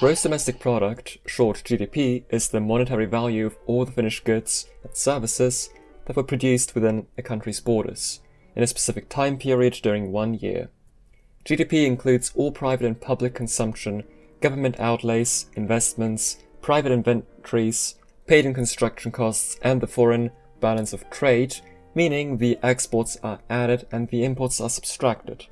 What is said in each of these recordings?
Gross domestic product, short GDP, is the monetary value of all the finished goods and services that were produced within a country's borders in a specific time period during 1 year. GDP includes all private and public consumption, government outlays, investments, private inventories, paid in construction costs, and the foreign balance of trade, meaning the exports are added and the imports are subtracted.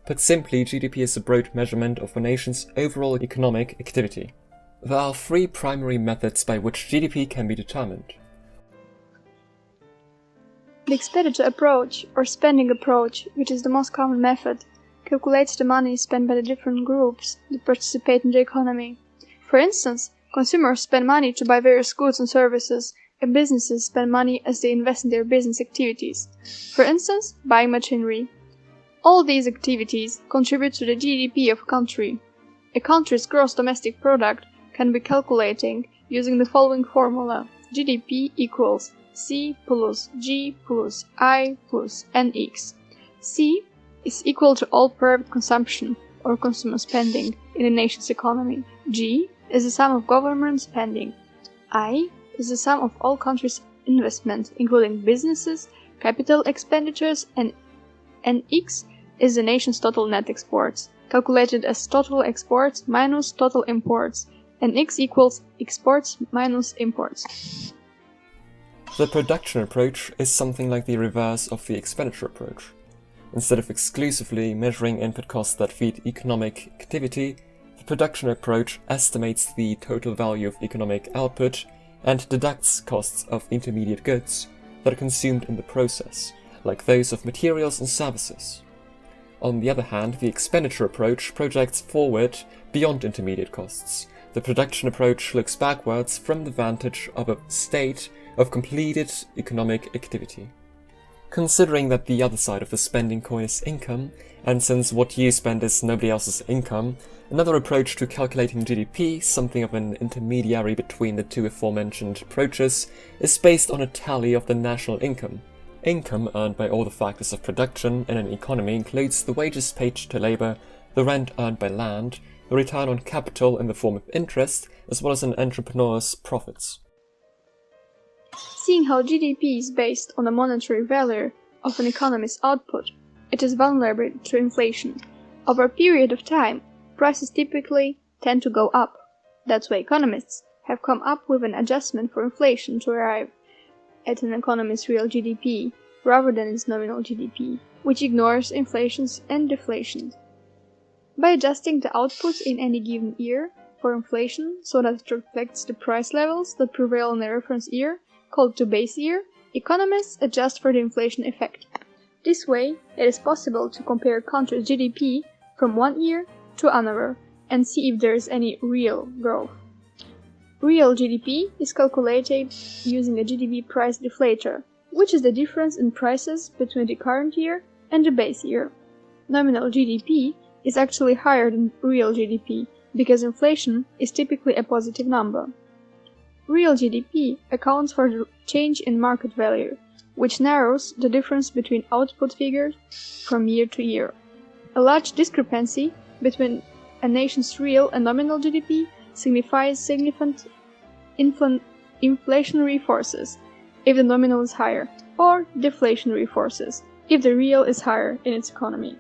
Put simply, GDP is a broad measurement of a nation's overall economic activity. There are 3 primary methods by which GDP can be determined. The expenditure approach, or spending approach, which is the most common method, calculates the money spent by the different groups that participate in the economy. For instance, consumers spend money to buy various goods and services, and businesses spend money as they invest in their business activities. For instance, buying machinery. All these activities contribute to the GDP of a country. A country's gross domestic product can be calculated using the following formula: GDP equals C plus G plus I plus NX. C is equal to all private consumption or consumer spending in a nation's economy. G is the sum of government spending. I is the sum of all countries' investment, including businesses, capital expenditures, and NX is the nation's total net exports, calculated as total exports minus total imports, and X equals exports minus imports. The production approach is something like the reverse of the expenditure approach. Instead of exclusively measuring input costs that feed economic activity, the production approach estimates the total value of economic output and deducts costs of intermediate goods that are consumed in the process, like those of materials and services. On the other hand, the expenditure approach projects forward beyond intermediate costs. The production approach looks backwards from the vantage of a state of completed economic activity. Considering that the other side of the spending coin is income, and since what you spend is nobody else's income, another approach to calculating GDP, something of an intermediary between the 2 aforementioned approaches, is based on a tally of the national income. Income earned by all the factors of production in an economy includes the wages paid to labor, the rent earned by land, the return on capital in the form of interest, as well as an entrepreneur's profits. Seeing how GDP is based on the monetary value of an economy's output, it is vulnerable to inflation. Over a period of time, prices typically tend to go up. That's why economists have come up with an adjustment for inflation to arrive at an economy's real GDP, rather than its nominal GDP, which ignores inflations and deflations. By adjusting the output in any given year for inflation so that it reflects the price levels that prevail in the reference year, called the base year, economists adjust for the inflation effect. This way, it is possible to compare a country's GDP from one year to another and see if there is any real growth. Real GDP is calculated using a GDP price deflator, which is the difference in prices between the current year and the base year. Nominal GDP is actually higher than real GDP because inflation is typically a positive number. Real GDP accounts for the change in market value, which narrows the difference between output figures from year to year. A large discrepancy between a nation's real and nominal GDP signifies significant inflationary forces if the nominal is higher, or deflationary forces if the real is higher in its economy.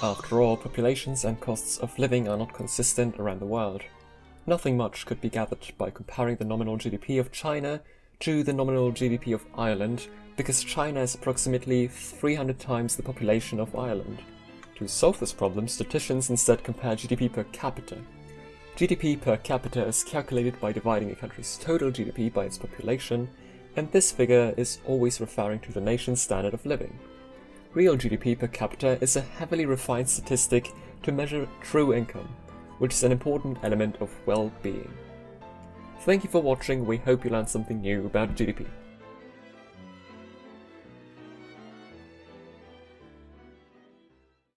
After all, populations and costs of living are not consistent around the world. Nothing much could be gathered by comparing the nominal GDP of China to the nominal GDP of Ireland, because China is approximately 300 times the population of Ireland. To solve this problem, statisticians instead compare GDP per capita. GDP per capita is calculated by dividing a country's total GDP by its population, and this figure is always referring to the nation's standard of living. Real GDP per capita is a heavily refined statistic to measure true income, which is an important element of well-being. Thank you for watching. We hope you learned something new about GDP.